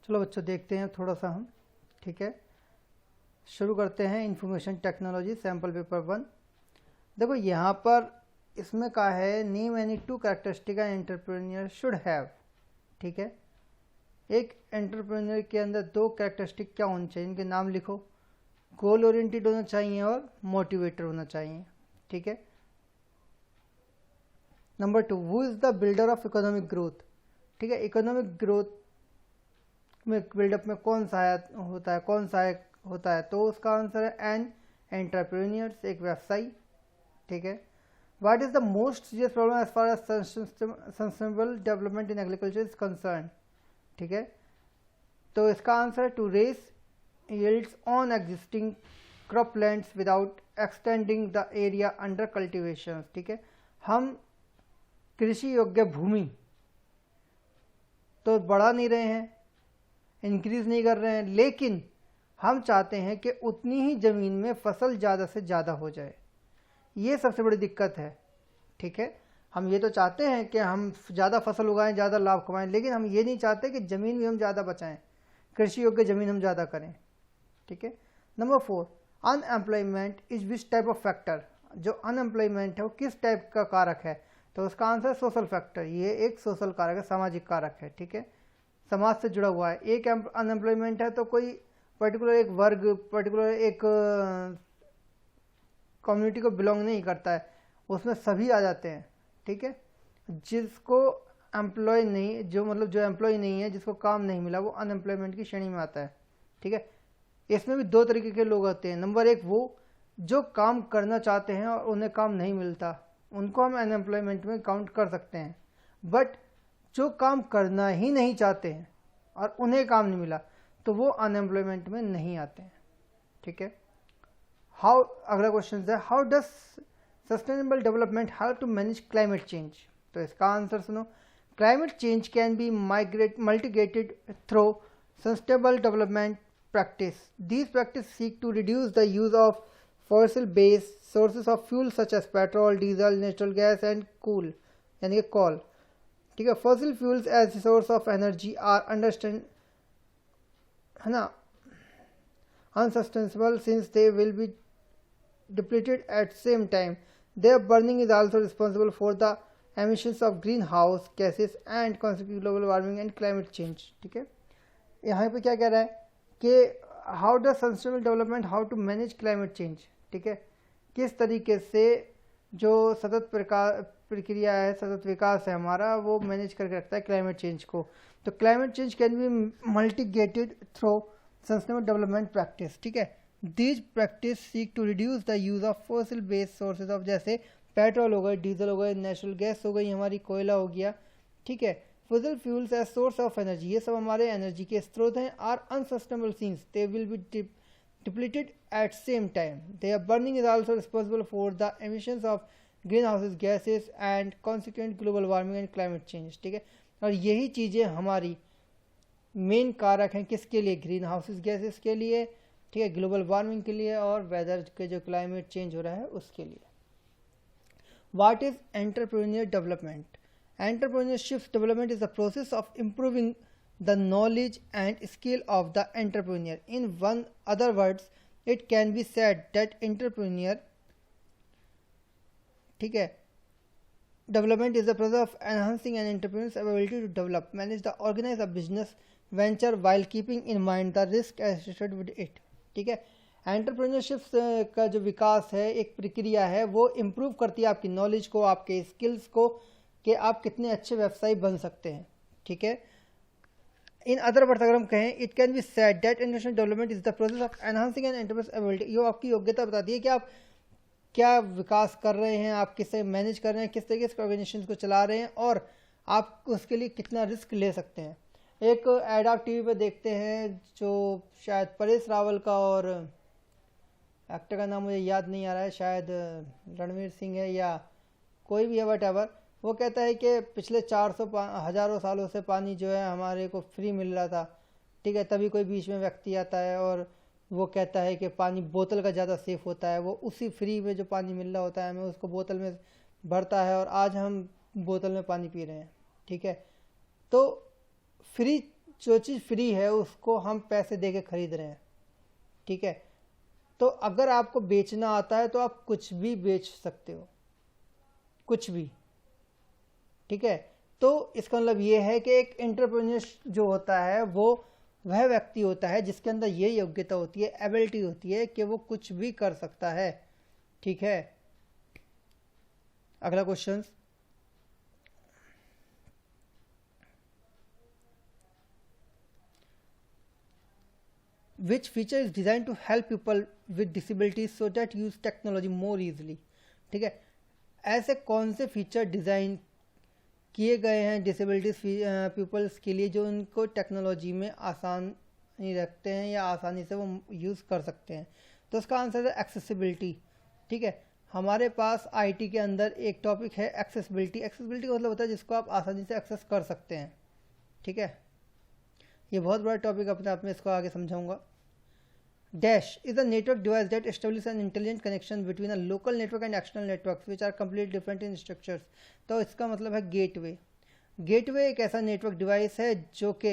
चलो बच्चों देखते हैं थोड़ा सा हम। ठीक है, शुरू करते हैं इंफॉर्मेशन टेक्नोलॉजी सैम्पल पेपर 1। देखो यहाँ पर इसमें कहा है name any to characteristic an entrepreneur should have. ठीक है, एक एंटरप्रेन्योर के अंदर दो कैरेक्टरिस्टिक क्या होनी चाहिए, इनके नाम लिखो। गोल ओरिएंटेड होना चाहिए और मोटिवेटर होना चाहिए। ठीक है, number 2, who is the builder of economic growth. ठीक है, इकोनॉमिक ग्रोथ में बिल्डअप में कौन सहायक होता है, तो उसका आंसर है एन एंटरप्रेन्योर्स, एक व्यवसायी। ठीक है, what is the most serious problem as far as sustainable development in agriculture is concern. ठीक है, तो इसका आंसर है to raise yields on existing croplands without extending the area under cultivation. ठीक है, हम कृषि योग्य भूमि तो बढ़ा नहीं रहे हैं, इंक्रीज नहीं कर रहे हैं, लेकिन हम चाहते हैं कि उतनी ही जमीन में फसल ज़्यादा से ज़्यादा हो जाए। ये सबसे बड़ी दिक्कत है। ठीक है, हम ये तो चाहते हैं कि हम ज़्यादा फसल उगाएं, ज़्यादा लाभ कमाएं, लेकिन हम ये नहीं चाहते कि ज़मीन भी हम ज़्यादा बचाएं, कृषि योग्य ज़मीन हम ज़्यादा करें। ठीक है, number 4, unemployment is which type of factor. जो अनएम्प्लॉयमेंट है वो किस टाइप का कारक है, तो उसका आंसर सोशल फैक्टर। ये एक सोशल कारक है, सामाजिक कारक है। ठीक है, समाज से जुड़ा हुआ है। एक अनएम्प्लॉयमेंट है तो कोई पर्टिकुलर एक वर्ग, पर्टिकुलर एक कम्युनिटी को बिलोंग नहीं करता है, उसमें सभी आ जाते हैं। ठीक है, जिसको एम्प्लॉय नहीं, जो एम्प्लॉय नहीं है, जिसको काम नहीं मिला, वो अनएम्प्लॉयमेंट की श्रेणी में आता है। ठीक है, इसमें भी दो तरीके के लोग आते हैं। नंबर 1 वो जो काम करना चाहते हैं और उन्हें काम नहीं मिलता, उनको हम अनएम्प्लॉयमेंट में काउंट कर सकते हैं। बट जो काम करना ही नहीं चाहते हैं और उन्हें काम नहीं मिला, तो वो अनएम्प्लॉयमेंट में नहीं आते हैं। ठीक है, अगला क्वेश्चन है how does sustainable development help to manage climate change. तो इसका आंसर सुनो, climate change can be mitigated through sustainable development practice. These practices seek to reduce the use of fossil-based sources of fuel such as petrol, diesel, natural gas and coal, यानी कि coal. ठीक है, fossil fuels as a source of energy are unsustainable since they will be depleted at same time. Their burning is also responsible for the emissions of greenhouse gases and consequent global warming and climate change. ठीक है, यहाँ पे क्या कह रहा है कि how does sustainable development how to manage climate change. ठीक है, किस तरीके से जो सतत प्रक्रिया है, सतत विकास है हमारा, वो मैनेज करके रखता है क्लाइमेट चेंज को। तो climate change can be mitigated through sustainable development practice. ठीक है, these practice seek to reduce the use of fossil based sources of, जैसे पेट्रोल हो गए, डीजल हो गए, नेचुरल गैस हो गई, हमारी कोयला हो गया। ठीक है, fossil fuels as source of energy, ये सब हमारे एनर्जी के स्रोत हैं। are unsustainable since they will be depleted at same time. Their burning is also responsible for the emissions of greenhouse gases and consequent global warming and climate change. ठीक है, और यही चीज़ें हमारी मेन कारक हैं किसके लिए, ग्रीन हाउसेज गैसेस के लिए। ठीक है, ग्लोबल वार्मिंग के लिए और वेदर के जो क्लाइमेट चेंज हो रहा है उसके लिए। What is entrepreneur development. Entrepreneurship development is the process of improving the knowledge and skill of the entrepreneur. In other words, it can be said that entrepreneur, ठीक है, development is the process of enhancing an entrepreneur's ability to develop, manage, the organize a business venture while keeping in mind the risk associated with it. ठीक है, entrepreneurship का जो विकास है, एक प्रक्रिया है, वो इम्प्रूव करती है आपकी नॉलेज को, आपके स्किल्स को, कि आप कितने अच्छे व्यवसायी बन सकते हैं। ठीक है, इन अदर वर्ड्स अगर हम कहें, it can be said that international development is the process of enhancing an enterprise ability. ये आपकी योग्यता बताती है कि आप क्या विकास कर रहे हैं, आप किससे मैनेज कर रहे हैं, किस तरीके से ऑर्गेनाइजेशन को चला रहे हैं, और आप उसके लिए कितना रिस्क ले सकते हैं। एक एड आप टीवी पे देखते हैं, जो शायद परेश रावल का, और एक्टर का नाम मुझे याद नहीं आ रहा है, शायद रणवीर सिंह है या कोई भी है, वट एवर। वो कहता है कि पिछले 400 हज़ारों सालों से पानी जो है हमारे को फ्री मिल रहा था। ठीक है, तभी कोई बीच में व्यक्ति आता है और वो कहता है कि पानी बोतल का ज़्यादा सेफ़ होता है। वो उसी फ्री में जो पानी मिल रहा होता है हमें, उसको बोतल में भरता है, और आज हम बोतल में पानी पी रहे हैं। ठीक है, तो फ्री जो चीज़ फ्री है उसको हम पैसे दे के खरीद रहे हैं, ठीक है। तो अगर आपको बेचना आता है तो आप कुछ भी बेच सकते हो, कुछ भी, ठीक है। तो इसका मतलब ये है कि एक एंटरप्रेन्योर जो होता है वो वह व्यक्ति होता है जिसके अंदर ये योग्यता होती है, एबिलिटी होती है कि वो कुछ भी कर सकता है, ठीक है। अगला question, which feature is designed to help people with disabilities so that use technology more easily, ठीक है। ऐसे कौन से फीचर डिज़ाइन किए गए हैं डिसेबिलिटीज पीपल्स के लिए जो उनको टेक्नोलॉजी में आसानी रखते हैं या आसानी से वो यूज़ कर सकते हैं? तो उसका आंसर है एक्सेसिबिलिटी, ठीक है। हमारे पास आईटी के अंदर एक टॉपिक है एक्सेसिबिलिटी। एक्सेसिबिलिटी का मतलब होता है जिसको आप आसानी से एक्सेस कर सकते हैं, ठीक है। ये बहुत बड़ा टॉपिक अपने आप में, इसको आगे समझाऊंगा। Dash is a network device that establishes an intelligent connection between a local network and external networks which are completely different in structures। तो इसका मतलब है गेटवे। गेटवे एक ऐसा नेटवर्क डिवाइस है जो कि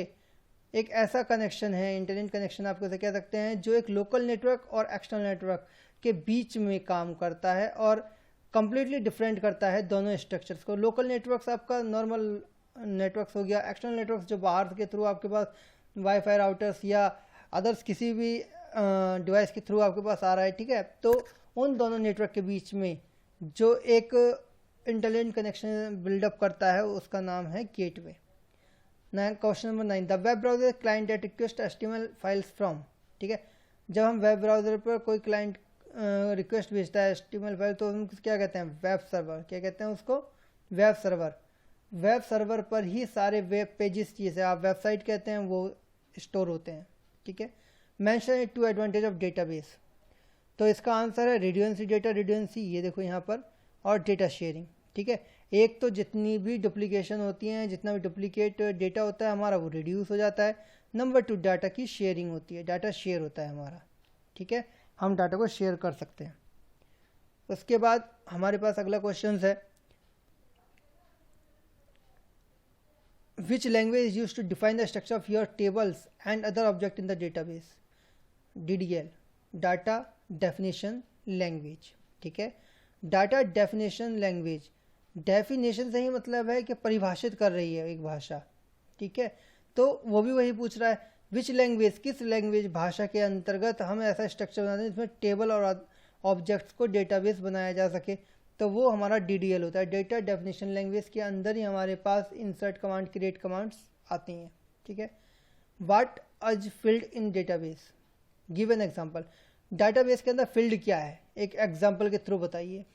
एक ऐसा कनेक्शन है, इंटेलिजेंट कनेक्शन आप उसे कह सकते हैं, जो एक लोकल नेटवर्क और एक्सटर्नल नेटवर्क के बीच में काम करता है और कंप्लीटली डिफरेंट करता है दोनों स्ट्रक्चर्स को। लोकल नेटवर्क्स आपका नॉर्मल नेटवर्क्स हो गया, एक्सटर्नल नेटवर्क्स जो बाहर के थ्रू आपके पास वाईफाई राउटर्स या अदर्स किसी भी डिवाइस के थ्रू आपके पास आ रहा है, ठीक है। तो उन दोनों नेटवर्क के बीच में जो एक इंटेलिजेंट कनेक्शन बिल्डअप करता है उसका नाम है gateway. Question number 9, the web browser client that request HTML files from, ठीक है। जब हम वेब ब्राउजर पर कोई क्लाइंट रिक्वेस्ट भेजता है HTML फाइल तो हम क्या कहते हैं? Web server. क्या कहते हैं उसको? Web server. वेब सर्वर पर ही सारे वेब पेजेस, जिसे आप वेबसाइट कहते हैं, वो स्टोर होते हैं, ठीक है। Mention two advantage of database, तो इसका आंसर है रिड्यूसेंसी। डेटा रिड्यूसेंसी ये देखो यहाँ पर, और डेटा शेयरिंग, ठीक है। एक तो जितनी भी डुप्लीकेशन होती हैं, जितना भी डुप्लीकेट डेटा होता है हमारा वो रिड्यूस हो जाता है। नंबर 2, डाटा की शेयरिंग होती है, डाटा शेयर होता है हमारा, ठीक है। हम डाटा को शेयर कर सकते हैं। उसके बाद हमारे पास अगला क्वेश्चन है, which language is used to define the structure of your tables and other object in the database? DDL, data definition language, ठीक है। डाटा डेफिनेशन लैंग्वेज, डेफिनेशन से ही मतलब है कि परिभाषित कर रही है एक भाषा, ठीक है। तो वो भी वही पूछ रहा है, विच लैंग्वेज, किस लैंग्वेज भाषा के अंतर्गत हम ऐसा स्ट्रक्चर बनाते हैं जिसमें टेबल और ऑब्जेक्ट्स को डेटाबेस बनाया जा सके, तो वो हमारा DDL होता है। डेटा डेफिनेशन लैंग्वेज के अंदर ही हमारे पास इंसर्ट कमांड, क्रिएट कमांड्स आती हैं, ठीक है। What is field in database? Give an example. Database के अंदर फील्ड क्या है, एक एग्जाम्पल के थ्रू बताइए।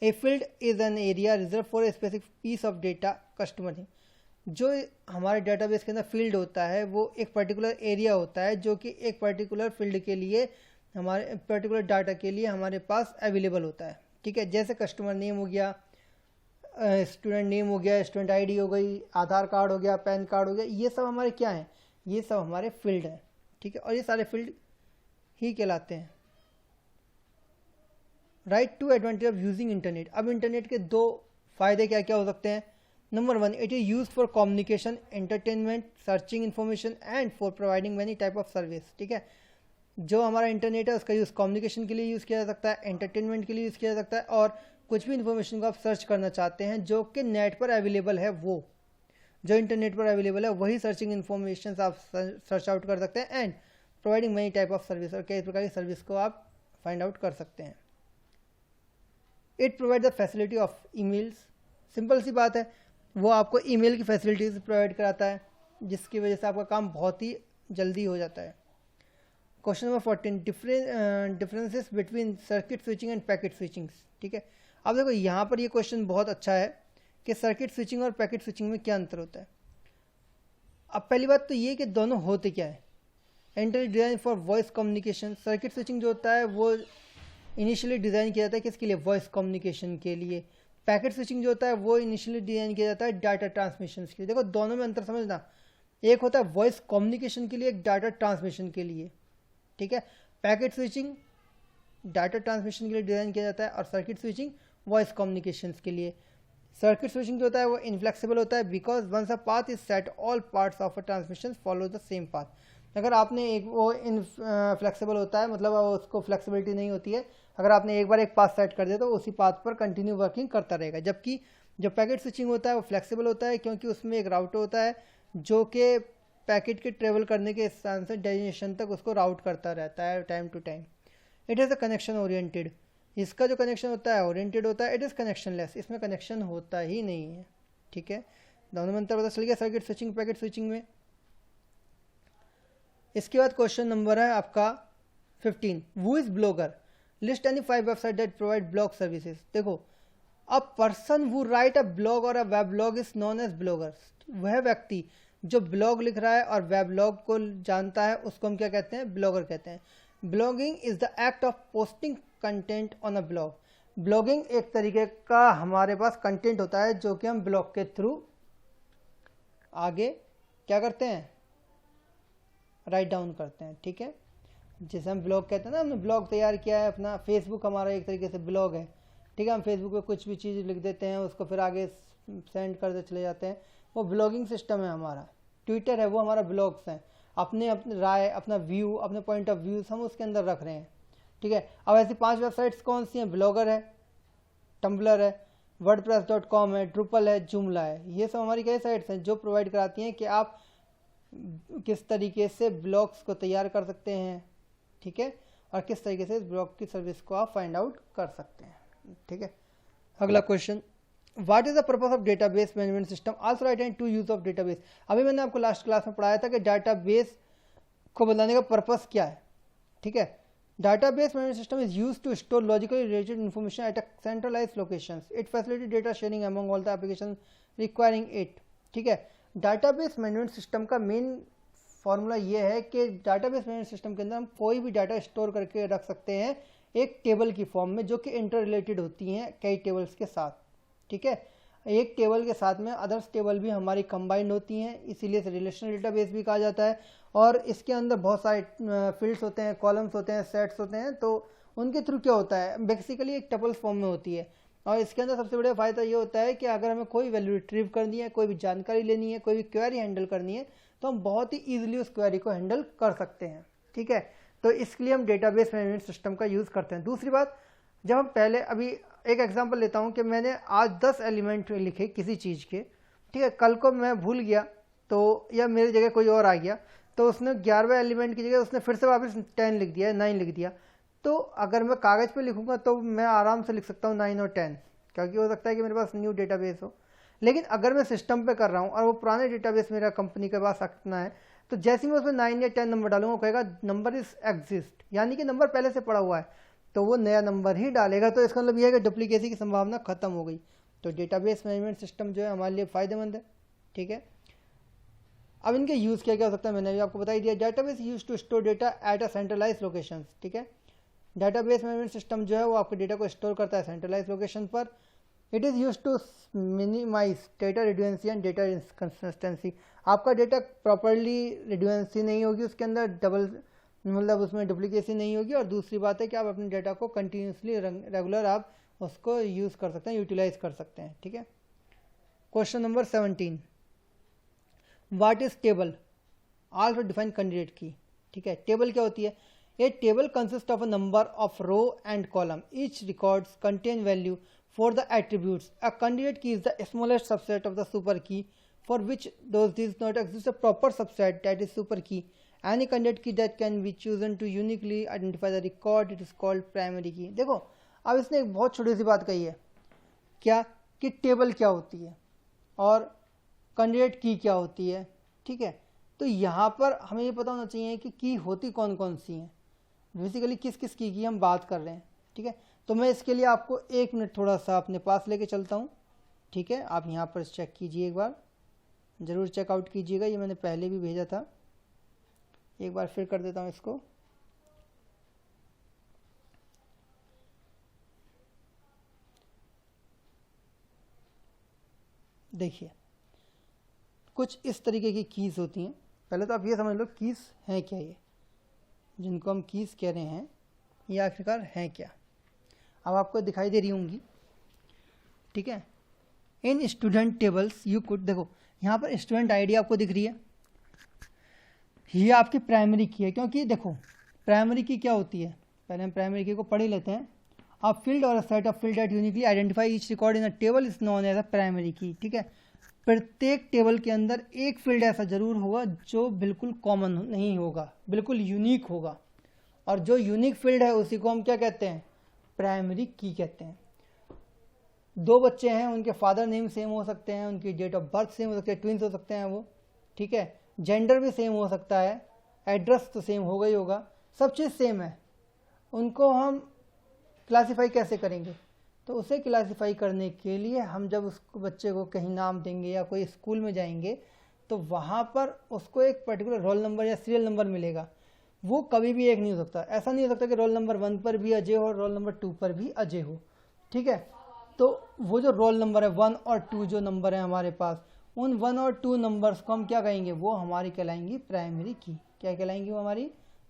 A field is an area reserve for a specific piece of data customer thing. जो हमारे डाटाबेस के अंदर फील्ड होता है वो एक पर्टिकुलर एरिया होता है जो कि एक पर्टिकुलर फील्ड के लिए, हमारे पर्टिकुलर डाटा के लिए हमारे पास अवेलेबल होता है, ठीक है। जैसे कस्टमर नेम हो गया, स्टूडेंट नेम हो गया, स्टूडेंट ID हो गई, आधार कार्ड हो गया, पैन कार्ड हो गया, ये सब हमारे क्या हैं? ये सब हमारे फील्ड हैं, ठीक है। और ये सारे फील्ड ही कहलाते हैं। Write two advantage of using internet. अब इंटरनेट के दो फायदे क्या क्या हो सकते हैं? Number 1, it is use for communication, entertainment, searching information and for providing many type of service, ठीक है। जो हमारा इंटरनेट है उसका यूज़ कम्युनिकेशन के लिए यूज़ किया जा सकता है, एंटरटेनमेंट के लिए यूज़ किया जा सकता है, और कुछ भी इन्फॉर्मेशन को आप सर्च करना चाहते हैं जो कि नेट पर अवेलेबल है, वो जो इंटरनेट पर अवेलेबल है वही सर्चिंग इन्फॉर्मेशन आप सर्च आउट कर सकते हैं। And providing many type of service, और कई प्रकार की सर्विस को आप फाइंड आउट कर सकते हैं। It provide the facility of emails. Simple सी बात है, वो आपको ईमेल की फैसिलिटीज प्रोवाइड कराता है जिसकी वजह से आपका काम बहुत ही जल्दी हो जाता है। Question number 14, differences between circuit switching end packet switching, ठीक है। अब देखो यहाँ पर ये क्वेश्चन बहुत अच्छा है कि सर्किट स्विचिंग और पैकेट स्विचिंग में क्या अंतर होता है। अब पहली बात तो ये कि दोनों होते क्या है। Enter design for voice communication. Circuit switching जो होता है वो इनिशियली डिज़ाइन किया जाता है किसके लिए? वॉइस कम्युनिकेशन के लिए। पैकेट स्विचिंग जो होता है वो इनिशियली डिज़ाइन किया जाता है डाटा ट्रांसमिशन के लिए। देखो दोनों में अंतर समझना, एक होता है वॉइस कम्युनिकेशन के लिए, एक डाटा ट्रांसमिशन के लिए, ठीक है। पैकेट स्विचिंग डाटा ट्रांसमिशन के लिए डिज़ाइन किया जाता है और सर्किट स्विचिंग वॉइस कम्युनिकेशन के लिए। सर्किट स्विचिंग जो होता है वो इनफ्लेक्सिबल होता है because once a path is set all parts of a transmission follow the same path. अगर आपने एक वो इनफ्लेक्सिबल होता है मतलब उसको फ्लेक्सिबिलिटी नहीं होती है, अगर आपने एक बार एक पाथ सेट कर दिया तो उसी पाथ पर कंटिन्यू वर्किंग करता रहेगा। जबकि जो पैकेट स्विचिंग होता है वो फ्लेक्सिबल होता है क्योंकि उसमें एक राउटर होता है जो कि पैकेट के ट्रेवल करने के स्थान से डेस्टिनेशन तक उसको राउट करता रहता है time to time. It is a connection oriented, इसका जो कनेक्शन होता है ओरिएंटेड होता है। इट इज़ कनेक्शनलेस, इसमें कनेक्शन होता ही नहीं है। ठीक है, दोनों में अंतर पता चल गया सर्किट स्विचिंग पैकेट स्विचिंग में। इसके बाद क्वेश्चन नंबर है आपका 15, who is blogger, list any 5 website that provide blog services. देखो, a person who write a blog और a web blog is known as blogger. वह व्यक्ति जो ब्लॉग लिख रहा है और वेब ब्लॉग को जानता है उसको हम क्या कहते हैं, ब्लॉगर कहते हैं। Blogging is the act of posting content on a blog. Blogging एक तरीके का हमारे पास कंटेंट होता है जो कि हम ब्लॉग के थ्रू आगे क्या करते हैं, राइट डाउन करते हैं। ठीक है, जैसे हम ब्लॉग कहते हैं ना, हमने ब्लॉग तैयार किया है अपना, फेसबुक हमारा एक तरीके से ब्लॉग है। ठीक है, हम फेसबुक पे कुछ भी चीज़ लिख देते हैं, उसको फिर आगे सेंड करते चले जाते हैं, वो ब्लॉगिंग सिस्टम है हमारा। ट्विटर है वो हमारा ब्लॉग्स हैं, अपने राय, अपना व्यू, अपने पॉइंट ऑफ व्यूज हम उसके अंदर रख रहे हैं। ठीक है, अब ऐसी 5 वेबसाइट्स कौन सी हैं, ब्लॉगर है, टम्बलर है, wordpress.com है, ड्रुपल है, जूमला है। ये सब हमारी कई साइट्स हैं जो प्रोवाइड कराती हैं कि आप किस तरीके से ब्लॉग्स को तैयार कर सकते हैं। ठीक है, और किस तरीके से इस ब्लॉग की सर्विस को आप फाइंड आउट कर सकते हैं। ठीक है, अगला question, what is the purpose of database management system, also write and two use of database. अभी मैंने आपको लास्ट क्लास में पढ़ाया था कि डेटाबेस को बनाने का पर्पस क्या है। ठीक है, database management system is used to store logically related information at a centralized locations. It facilitate data sharing among all the application requiring it. ठीक है, डेटाबेस मैनेजमेंट सिस्टम का मेन फॉर्मूला ये है कि डेटाबेस मैनेजमेंट सिस्टम के अंदर हम कोई भी डाटा स्टोर करके रख सकते हैं एक टेबल की फॉर्म में जो कि इंटर रिलेटेड होती हैं कई टेबल्स के साथ। ठीक है, एक टेबल के साथ में अदर्स टेबल भी हमारी कंबाइंड होती हैं, इसीलिए इसे रिलेशनल डेटाबेस भी कहा जाता है। और इसके अंदर बहुत सारे फील्ड्स होते हैं, कॉलम्स होते हैं, सेट्स होते हैं, तो उनके थ्रू क्या होता है, बेसिकली एक टपल्स फॉर्म में होती है। और इसके अंदर सबसे बड़ा फायदा ये होता है कि अगर हमें कोई वैल्यू रिट्रीव करनी है, कोई भी जानकारी लेनी है, कोई भी क्वेरी हैंडल करनी है, तो हम बहुत ही ईजिली उस क्वेरी को हैंडल कर सकते हैं। ठीक है, तो इसके लिए हम डेटाबेस मैनेजमेंट सिस्टम का यूज़ करते हैं। दूसरी बात, जब हम पहले, अभी एक एग्जांपल लेता हूं कि मैंने आज 10 एलिमेंट लिखे किसी चीज़ के। ठीक है, कल को मैं भूल गया तो, या मेरी जगह कोई और आ गया, तो उसने 11वें एलिमेंट की जगह उसने फिर से वापस 10 लिख दिया, 9 लिख दिया। तो अगर मैं कागज़ पे लिखूंगा तो मैं आराम से लिख सकता हूँ 9 और 10, क्योंकि हो सकता है कि मेरे पास न्यू डेटाबेस हो। लेकिन अगर मैं सिस्टम पे कर रहा हूँ और वो पुराने डेटाबेस मेरा कंपनी के पास रखना है, तो जैसे ही मैं उसमें 9 या 10 नंबर डालूंगा, वो कहेगा नंबर इज एग्जिस्ट, यानी कि नंबर पहले से पड़ा हुआ है, तो वो नया नंबर ही डालेगा। तो इसका मतलब यह है कि डुप्लीकेसी की संभावना खत्म हो गई। तो डेटाबेस मैनेजमेंट सिस्टम जो है हमारे लिए फ़ायदेमंद है। ठीक है, अब इनके यूज़ क्या क्या हो सकता है मैंने भी आपको बता ही दिया। Database use to store data at a centralize location. ठीक है, डेटाबेस मैनेजमेंट सिस्टम जो है वो आपके डेटा को स्टोर करता है सेंट्रलाइज लोकेशन पर। It is use to minimise data redundancy and data inconsistency. आपका डेटा प्रॉपरली रिड्यूएंसी नहीं होगी, उसके अंदर डबल मतलब उसमें डुप्लीकेसी नहीं होगी। और दूसरी बात है कि आप अपने डाटा को कंटिन्यूसली रेगुलर आप उसको यूज़ कर सकते हैं, यूटिलाइज कर सकते हैं। ठीक है, question number 17, what is table, also define candidate key. ठीक है, टेबल क्या होती है, a table consist of a number of row and column, each records contain value for the attributes. A candidate key is the smallest subset of the super key for which those does not exist a proper subset that is super key. Any candidate key that can be chosen to uniquely identify the record, it is called primary key. देखो, अब इसने एक बहुत छोटी सी बात कही है, क्या कि टेबल क्या होती है और कैंडिडेट की क्या होती है। ठीक है, तो यहाँ पर हमें ये पता होना चाहिए कि की होती कौन कौन सी हैं, बेसिकली किस किस की हम बात कर रहे हैं। ठीक है, तो मैं इसके लिए आपको 1 मिनट थोड़ा सा अपने पास लेके चलता हूँ। ठीक है, आप यहाँ पर चेक कीजिए, एक बार ज़रूर चेकआउट कीजिएगा, ये मैंने पहले भी भेजा था, एक बार फिर कर देता हूँ इसको। देखिए, कुछ इस तरीके की कीज़ होती हैं। पहले तो आप ये समझ लो कीज़ हैं क्या, ये जिनको हम कीज़ कह रहे हैं ये आखिरकार हैं क्या। अब आपको दिखाई दे रही होंगी। ठीक है, इन स्टूडेंट टेबल्स यू कुड, देखो यहाँ पर स्टूडेंट आईडी आपको दिख रही है, ये आपकी प्राइमरी की है, क्योंकि देखो प्राइमरी की क्या होती है, पहले हम प्राइमरी की को पढ़ ही लेते हैं। A field or a set of field that uniquely identify each record in a table is known as a primary key. ठीक है, प्रत्येक टेबल के अंदर एक फील्ड ऐसा जरूर होगा जो बिल्कुल कॉमन नहीं होगा, बिल्कुल यूनिक होगा, और जो यूनिक फील्ड है उसी को हम क्या कहते हैं, प्राइमरी की कहते हैं। दो बच्चे हैं, उनके फादर नेम सेम हो सकते हैं, उनकी डेट ऑफ बर्थ सेम हो सकती है, ट्विंस हो सकते हैं वो, ठीक है, जेंडर भी सेम हो सकता है, एड्रेस तो सेम होगा ही होगा, सब चीज़ सेम है, उनको हम क्लासीफाई कैसे करेंगे? तो उसे क्लासीफाई करने के लिए हम जब उस बच्चे को कहीं नाम देंगे या कोई स्कूल में जाएंगे तो वहाँ पर उसको एक पर्टिकुलर रोल नंबर या सीरियल नंबर मिलेगा, वो कभी भी एक नहीं हो सकता। ऐसा नहीं हो सकता कि रोल नंबर 1 पर भी अजय हो और रोल नंबर 2 पर भी अजय हो। ठीक है, तो वो जो रोल नंबर है 1 और 2 जो नंबर है हमारे पास, उन 1 और 2 नंबर्स को हम क्या कहेंगे, वो हमारी कहलाएंगी प्राइमरी की। क्या कहलाएंगी वो हमारी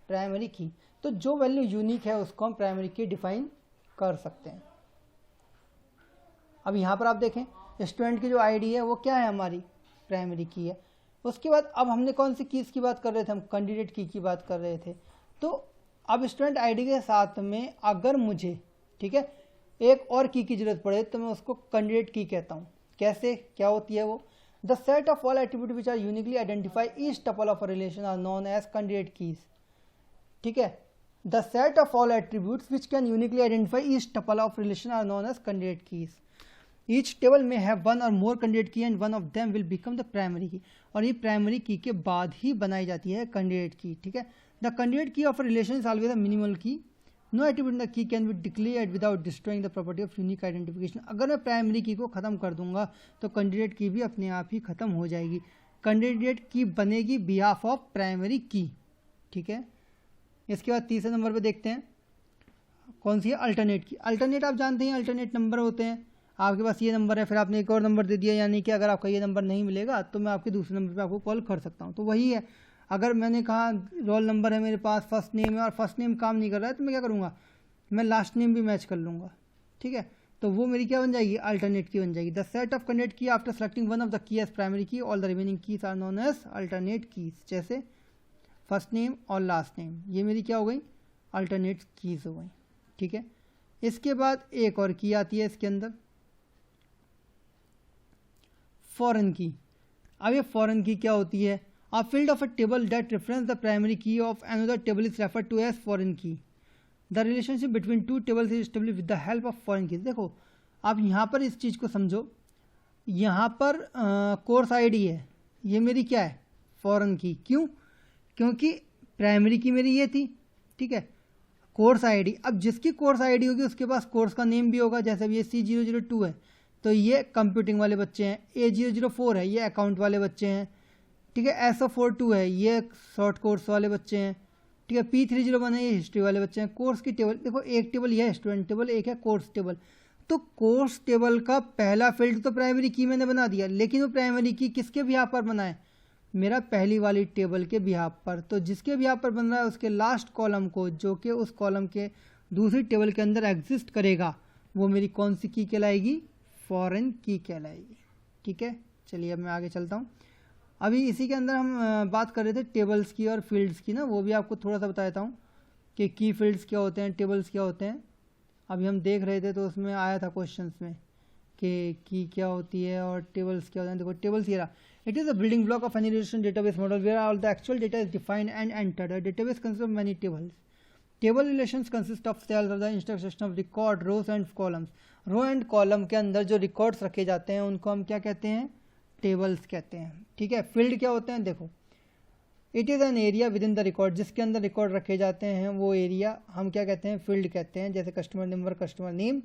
प्राइमरी की। तो जो वैल्यू यूनिक है उसको हम प्राइमरी की डिफाइन कर सकते हैं। अब यहाँ पर आप देखें स्टूडेंट की जो आईडी है वो क्या है, हमारी प्राइमरी की है। उसके बाद अब हमने कौन सी कीज़ की बात कर रहे थे, हम कैंडिडेट की बात कर रहे थे। तो अब स्टूडेंट आईडी के साथ में अगर मुझे, ठीक है, एक और की जरूरत पड़े तो मैं उसको कैंडिडेट की कहता हूँ। कैसे, क्या होती है वो, the set of all attribute which are uniquely identify each tuple of a relation are known as candidate keys. ठीक है, the set of all attributes which can uniquely identify each tuple of relation are known as candidate keys. Each table में have one or more candidate key and one of them will become the primary key. और ये primary की के बाद ही बनाई जाती है candidate key. ठीक है, the candidate key of relation is always a minimal key. No attribute in the key can be declared without destroying the property of unique identification. अगर मैं प्राइमरी की को खत्म कर दूंगा तो कैंडिडेट की भी अपने आप ही खत्म हो जाएगी। कैंडिडेट की बनेगी बिहाफ ऑफ प्राइमरी की। ठीक है, इसके बाद तीसरे नंबर पे देखते हैं कौन सी है, अल्टरनेट की। अल्टरनेट आप जानते हैं, अल्टरनेट नंबर होते हैं। आपके पास ये नंबर है, फिर आपने एक और नंबर दे दिया, यानी कि अगर आपका ये नंबर नहीं मिलेगा तो मैं आपके दूसरे नंबर पे आपको कॉल कर सकता हूँ। तो वही है, अगर मैंने कहा रोल नंबर है मेरे पास, फर्स्ट नेम है और फर्स्ट नेम काम नहीं कर रहा है तो मैं क्या करूँगा, मैं लास्ट नेम भी मैच कर लूँगा। ठीक है, तो वो मेरी क्या बन जाएगी, अल्टरनेट की बन जाएगी। The set of candidate key after selecting one of the key as primary key, all the remaining keys are known as alternate keys. जैसे फर्स्ट नेम और लास्ट नेम, ये मेरी क्या हो गई, अल्टरनेट कीज हो गई। ठीक है, इसके बाद एक और की आती है इसके अंदर, फॉरेन की। अब ये फॉरेन की क्या होती है, a field of a table that reference the primary key of another table is referred to as foreign key. The relationship between two tables is established with the help of foreign key. देखो आप यहाँ पर इस चीज़ को समझो, यहाँ पर course ID है, ये मेरी क्या है, फॉरेन की। क्यों, क्योंकि प्राइमरी की मेरी ये थी। ठीक है, कोर्स आईडी, अब जिसकी कोर्स आईडी होगी उसके पास कोर्स का नेम भी होगा। जैसे अब ये C002 है तो ये कंप्यूटिंग वाले बच्चे हैं, A004 है ये अकाउंट वाले बच्चे हैं। ठीक है, SO42 है ये शॉर्ट कोर्स वाले बच्चे हैं। ठीक है, P301 है ये हिस्ट्री वाले बच्चे हैं। कोर्स की टेबल देखो, एक टेबल यह है स्टूडेंट टेबल, एक है कोर्स टेबल। तो कोर्स टेबल का पहला फील्ड तो प्राइमरी की मैंने बना दिया, लेकिन वो प्राइमरी की किसके बिहाफ पर बनाए, मेरा पहली वाली टेबल के बिहाफ पर। तो जिसके बिहाफ पर बन रहा है उसके लास्ट कॉलम को, जो कि उस कॉलम के दूसरी टेबल के अंदर एग्जिस्ट करेगा, वो मेरी कौन सी की कहलाएगी, फॉरेन की कहलाएगी। ठीक है, चलिए अब मैं आगे चलता हूँ। अभी इसी के अंदर हम बात कर रहे थे टेबल्स की और फील्ड्स की ना, वो भी आपको थोड़ा सा बता देता हूँ कि की फील्ड्स क्या होते हैं, टेबल्स क्या होते हैं। अभी हम देख रहे थे तो उसमें आया था क्वेश्चंस में कि की क्या होती है और टेबल्स क्या होते हैं। देखो टेबल्स ये रहा, it is a building block of any relation database model where all the actual data is defined and entered. A database consist of many tables. Table relations consist of cells of the intersection of record, rows and columns. Row and column के अंदर जो records रखे जाते हैं उनको हम क्या कहते हैं, टेबल्स कहते हैं। ठीक है, फील्ड क्या होते हैं, देखो it is an area with in the record, जिसके अंदर रिकॉर्ड रखे जाते हैं वो एरिया हम क्या कहते हैं, फील्ड कहते हैं। जैसे कस्टमर नंबर, कस्टमर नेम।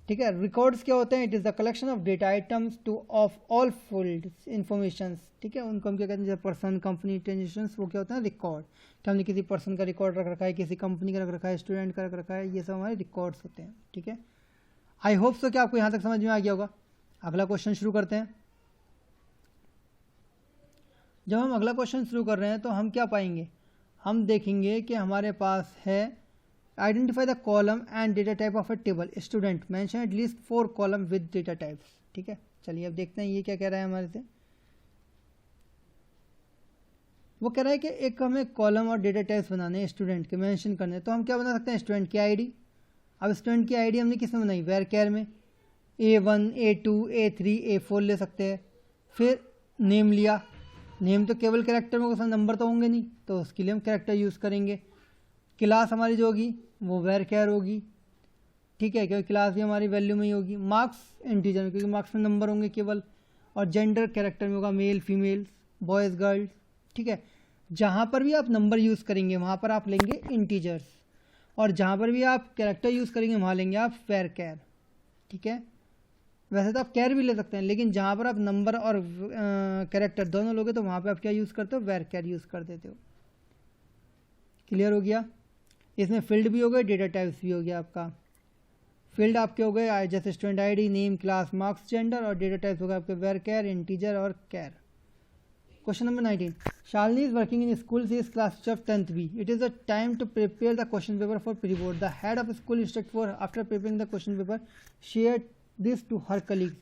ठीक है, रिकॉर्ड्स क्या होते हैं, it is the collection of data items two of all field information. ठीक है, उनको हम क्या कहते हैं, जैसे पर्सन, कंपनी, ट्रांजेक्शंस, वो क्या होता है, रिकॉर्ड। कि हमने किसी पर्सन का रिकॉर्ड रख रखा है, किसी कंपनी का रख रखा है, स्टूडेंट का रख रखा है, ये सब हमारे रिकॉर्ड्स होते हैं। ठीक है, आई होप सो कि आपको यहाँ तक समझ में आ गया होगा। अगला क्वेश्चन शुरू करते हैं। जब हम अगला क्वेश्चन शुरू कर रहे हैं तो हम क्या पाएंगे, हम देखेंगे कि हमारे पास है identify the column and data type of a table, student, mention at least 4 column with data types. ठीक है, चलिए अब देखते हैं ये क्या कह रहा है हमारे से। वो कह रहा है कि एक हमें कॉलम और डेटा टाइप्स बनाने हैं स्टूडेंट के, मेंशन करने हैं। तो हम क्या बना सकते हैं, स्टूडेंट की आईडी। अब स्टूडेंट की आईडी हमने किस में बनाई, वेर केयर में। A1 A2 A3 A4 ले सकते हैं। फिर नेम लिया, नेम तो केवल कैरेक्टर में, उसमें नंबर तो होंगे नहीं, तो उसके लिए हम कैरेक्टर यूज़ करेंगे। क्लास हमारी जो होगी वो वेर केयर होगी, ठीक है, क्योंकि क्लास भी हमारी वैल्यू में ही होगी। मार्क्स इंटीजर में, क्योंकि मार्क्स में नंबर होंगे केवल। और जेंडर कैरेक्टर में होगा, मेल फीमेल बॉयज़ गर्ल्स, ठीक है। जहाँ पर भी आप नंबर यूज़ करेंगे वहाँ पर आप लेंगे इंटीजर्स, और जहाँ पर भी आप कैरेक्टर यूज़ करेंगे वहाँ लेंगे आप वेर केयर, ठीक है। वैसे तो आप केयर भी ले सकते हैं, लेकिन जहाँ पर आप नंबर और कैरेक्टर दोनों लोगे तो वहाँ पे आप क्या यूज़ करते हो, वेर केयर यूज़ कर देते हो। क्लियर हो गया। इसमें फील्ड भी हो गए, डेटा टाइप्स भी हो गया आपका। फील्ड आपके हो गए जैसे student ID, name, class, marks, gender, और डेटा टाइप्स हो गए आपके वेर केयर, इंटीजर और care. Question number 19. Shalini is working in school. She is class teacher of 10th B. It is the time to prepare the question paper for pre-board. The head of school instructed for after preparing the question paper, shared this to her colleagues.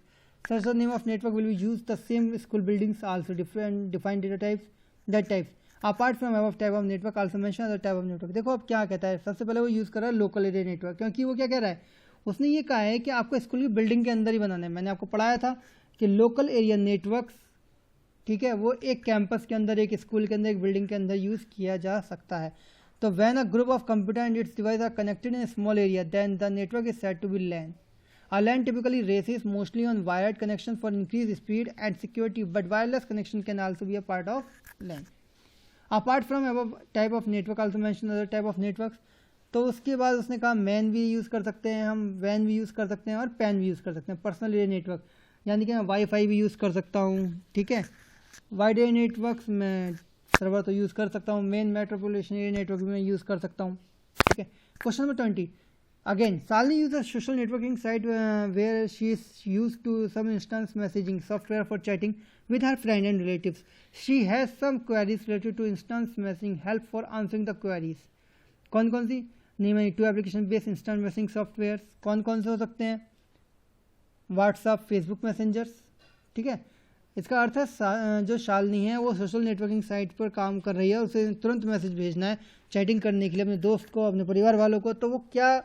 Such the name of network will be used. The same school buildings also different defined data types. That types. Apart from above type of network, also mention other type of network. देखो अब क्या कहता है, सबसे पहले वो use कर रहा है लोकल एरिया नेटवर्क, क्योंकि वो क्या कह रहा है, उसने ये कहा है कि आपको स्कूल की बिल्डिंग के अंदर ही बनाना है। मैंने आपको पढ़ाया था कि लोकल एरिया नेटवर्क्स, ठीक है, वो एक कैंपस के अंदर, एक स्कूल के अंदर, एक बिल्डिंग के अंदर यूज़ किया जा सकता है। तो when a group of computer and its device are connected in small area then the network is said to be LAN. A LAN typically races mostly on wired connections for increased speed and security, but wireless connection can also be a part of LAN. Apart from above type of network, also mention other type of networks. तो उसके बाद उसने कहा man भी use कर सकते हैं हम, वैन भी यूज़ कर सकते हैं, और पैन भी यूज़ कर सकते हैं, पर्सनल एरिया नेटवर्क, यानी कि मैं वाईफाई भी यूज़ कर सकता हूँ, ठीक है। वाइड एरिया नेटवर्क्स में सर्वर तो यूज़ कर सकता हूँ, मेन मेट्रोपोलिटेशन एरिया नेटवर्क भी मैं यूज़ कर सकता हूँ, ठीक है। Question number 20. Again, Shalini uses a social networking site where she is used to some instance messaging software for chatting with her friends and relatives. She has some queries related to instance messaging, help for answering the queries. कौन कौन सी, name any two application based instant messaging software, कौन कौन से हो सकते हैं, WhatsApp, Facebook messengers, ठीक है। इसका अर्थ है जो शालिनी है वो सोशल नेटवर्किंग साइट पर काम कर रही है, उसे तुरंत मैसेज भेजना है चैटिंग करने के लिए अपने दोस्त को, अपने परिवार वालों को, तो वो क्या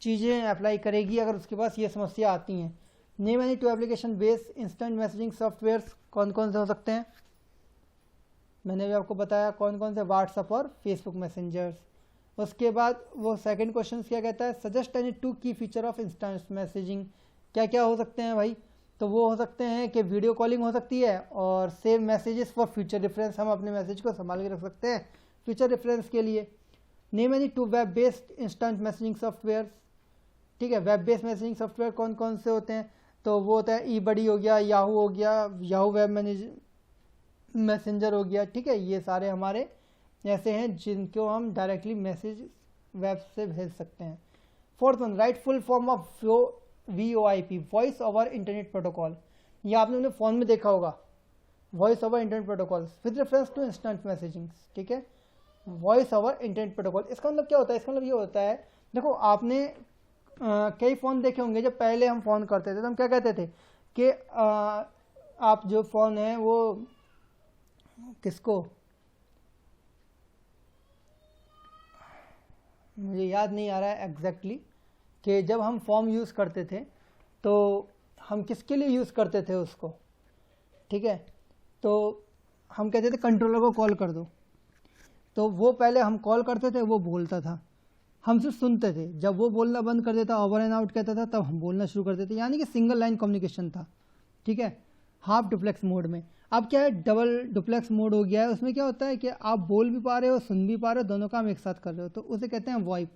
चीज़ें अप्लाई करेगी अगर उसके पास ये समस्या आती हैं। Name any two application based instant messaging softwares कौन कौन से हो सकते हैं, मैंने भी आपको बताया कौन कौन से, व्हाट्सअप और फेसबुक मैसेंजर्स। उसके बाद वो सेकंड क्वेश्चन क्या कहता है, सजेस्ट एनी टू की फीचर ऑफ इंस्टेंट मैसेजिंग, क्या क्या हो सकते हैं भाई, तो वो हो सकते हैं कि वीडियो कॉलिंग हो सकती है, और save messages for future reference, हम अपने मैसेज को संभाल के रख सकते हैं फ्यूचर रेफरेंस के लिए। Name any to web based instant messaging software, ठीक है। वेब बेस्ड मैसेजिंग सॉफ्टवेयर कौन कौन से होते हैं, तो वो होता है ईबडी हो गया, याहू हो गया, याहू वेब मैसेंजर हो गया, ठीक है। ये सारे हमारे ऐसे हैं जिनको हम डायरेक्टली मैसेज वेब से भेज सकते हैं। Fourth one, write full form of VoIP, voice over internet protocol, ये आपने अपने फ़ोन में देखा होगा, voice over internet protocol with reference to instant messaging, ठीक है। वॉइस ओवर इंटरनेट प्रोटोकॉल, इसका मतलब क्या होता है, इसका मतलब ये होता है, देखो आपने कई फ़ोन देखे होंगे, जब पहले हम फ़ोन करते थे तो हम क्या कहते थे कि आप जो फ़ोन है वो किसको, मुझे याद नहीं आ रहा है एग्जैक्टली, कि जब हम फॉर्म यूज़ करते थे तो हम किसके लिए यूज़ करते थे उसको, ठीक है। तो हम कहते थे कंट्रोलर को कॉल कर दो, तो वो पहले हम कॉल करते थे, वो बोलता था, हम सिर्फ सुनते थे, जब वो बोलना बंद कर देता, ओवर एंड आउट कहता था, तब हम बोलना शुरू कर देते, यानी कि सिंगल लाइन कम्युनिकेशन था, ठीक है, हाफ डुप्लेक्स मोड में। अब क्या है, डबल डुप्लेक्स मोड हो गया है, उसमें क्या होता है कि आप बोल भी पा रहे हो, सुन भी पा रहे हो, दोनों काम एक साथ कर रहे हो, तो उसे कहते हैं VoIP,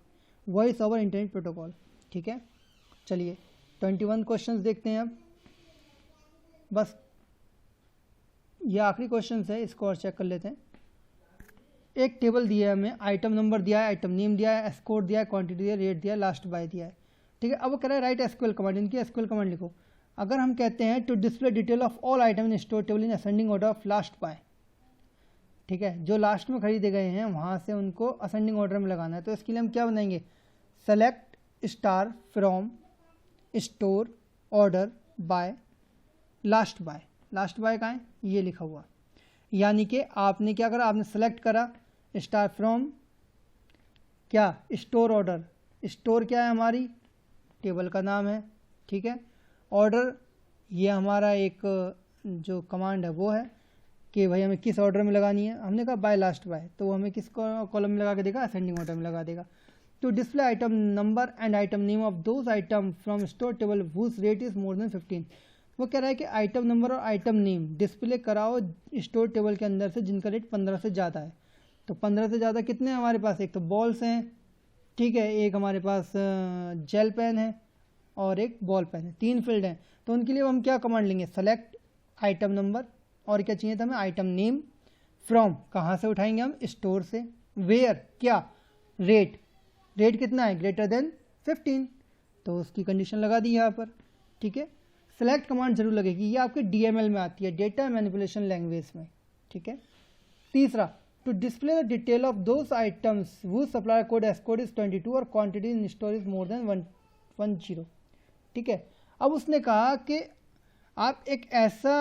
voice over internet protocol, ठीक है। चलिए 21 क्वेश्चंस देखते हैं अब, बस ये आखिरी क्वेश्चन है, इसको और चेक कर लेते हैं। एक टेबल दिया है हमें, आइटम नंबर दिया है, आइटम नेम दिया है, एस्कोर दिया है, क्वांटिटी दिया है, रेट दिया है, लास्ट बाय दिया है, ठीक है। अब वो कह रहा है राइट एसक्यूएल कमांड, इनकी एसक्यूएल कमांड लिखो। अगर हम कहते हैं to display detail of all item in store table in ascending order of last buy, ठीक है, जो लास्ट में खरीदे गए हैं वहाँ से उनको असेंडिंग ऑर्डर में लगाना है, तो इसके लिए हम क्या बनाएंगे, select star from store order by last buy कहाँ है, ये लिखा हुआ। यानी कि आपने क्या करा, आपने सेलेक्ट करा स्टार फ्रॉम क्या, स्टोर ऑर्डर। स्टोर क्या है, हमारी टेबल का नाम है, ठीक है। ऑर्डर ये हमारा एक जो कमांड है वो है कि भाई हमें किस ऑर्डर में लगानी है। हमने कहा बाय लास्ट बाय, तो वो हमें किस कॉलम में लगा के देगा, असेंडिंग ऑर्डर में लगा देगा। To display item number and item name of those items from store table whose rate is more than 15। वो कह रहा है कि आइटम नंबर और आइटम नेम डिस्प्ले कराओ स्टोर टेबल के अंदर से जिनका रेट 15 से ज़्यादा है। तो 15 से ज़्यादा कितने हैं हमारे पास, एक तो बॉल्स हैं, ठीक है, एक हमारे पास जेल पेन है और एक बॉल पेन है, 3 फील्ड हैं। तो उनके लिए हम क्या कमांड लेंगे, सेलेक्ट आइटम नंबर, और क्या चाहिए था हमें, आइटम नेम, फ्रॉम कहाँ से उठाएंगे हम, स्टोर से, वेयर क्या, रेट कितना है, ग्रेटर देन 15, तो उसकी कंडीशन लगा दी यहाँ पर, ठीक है। सेलेक्ट कमांड जरूर लगेगी, ये आपके DML में आती है, डेटा मैनिपुलेशन लैंग्वेज में, ठीक है। तीसरा, to display the detail of those items whose supplier code S code is 22 और quantity in store is more than 10, ठीक है। अब उसने कहा कि आप एक ऐसा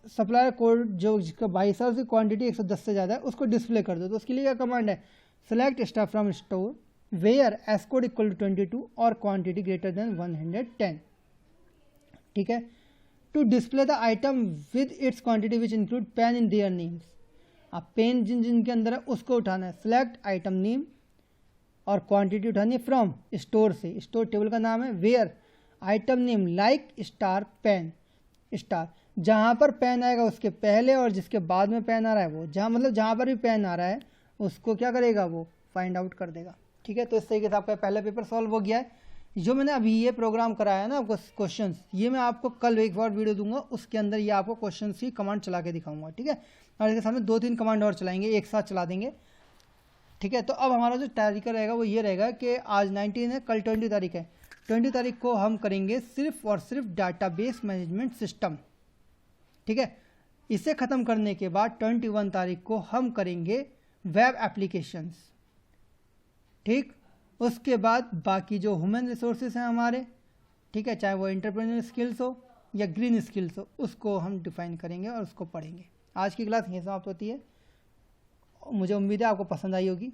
सप्लायर कोड जो जिसका 22 की क्वांटिटी 110 से ज़्यादा है उसको डिस्प्ले कर दो। तो उसके लिए क्या कमांड है, select star from store where S code equal to 22 और क्वांटिटी ग्रेटर देन 110, ठीक है। To display the item with its quantity which include pen in their names, आप पेन जिन जिनके अंदर है उसको उठाना है। सेलेक्ट आइटम नेम और क्वांटिटी उठानी है फ्रॉम स्टोर से, स्टोर टेबल का नाम है, where item name like star pen, star जहाँ पर पेन आएगा उसके पहले और जिसके बाद में पेन आ रहा है वो, जहाँ मतलब जहाँ पर भी पेन आ रहा है उसको क्या करेगा, वो फाइंड आउट कर देगा, ठीक है। तो इस तरीके से आपका पहला पेपर सॉल्व हो गया है। जो मैंने अभी ये प्रोग्राम कराया है ना आपको क्वेश्चंस, ये मैं आपको कल एक और वीडियो दूंगा, उसके अंदर ये आपको क्वेश्चंस की कमांड चला के दिखाऊंगा, ठीक है। और इसके सामने 2-3 कमांड और चलाएंगे, एक साथ चला देंगे, ठीक है। तो अब हमारा जो तरीका रहेगा वो ये रहेगा कि आज 19 है, कल 20 तारीख है, 20 तारीख को हम करेंगे सिर्फ और सिर्फ डाटाबेस मैनेजमेंट सिस्टम, ठीक है। इसे ख़त्म करने के बाद 21 तारीख को हम करेंगे वेब एप्लीकेशंस, ठीक। उसके बाद बाकी जो ह्यूमन रिसोर्सेज हैं हमारे, ठीक है, चाहे वो एंटरप्रेन्योर स्किल्स हो या ग्रीन स्किल्स हो, उसको हम डिफाइन करेंगे और उसको पढ़ेंगे। आज की क्लास यहीं समाप्त होती है। मुझे उम्मीद है आपको पसंद आई होगी।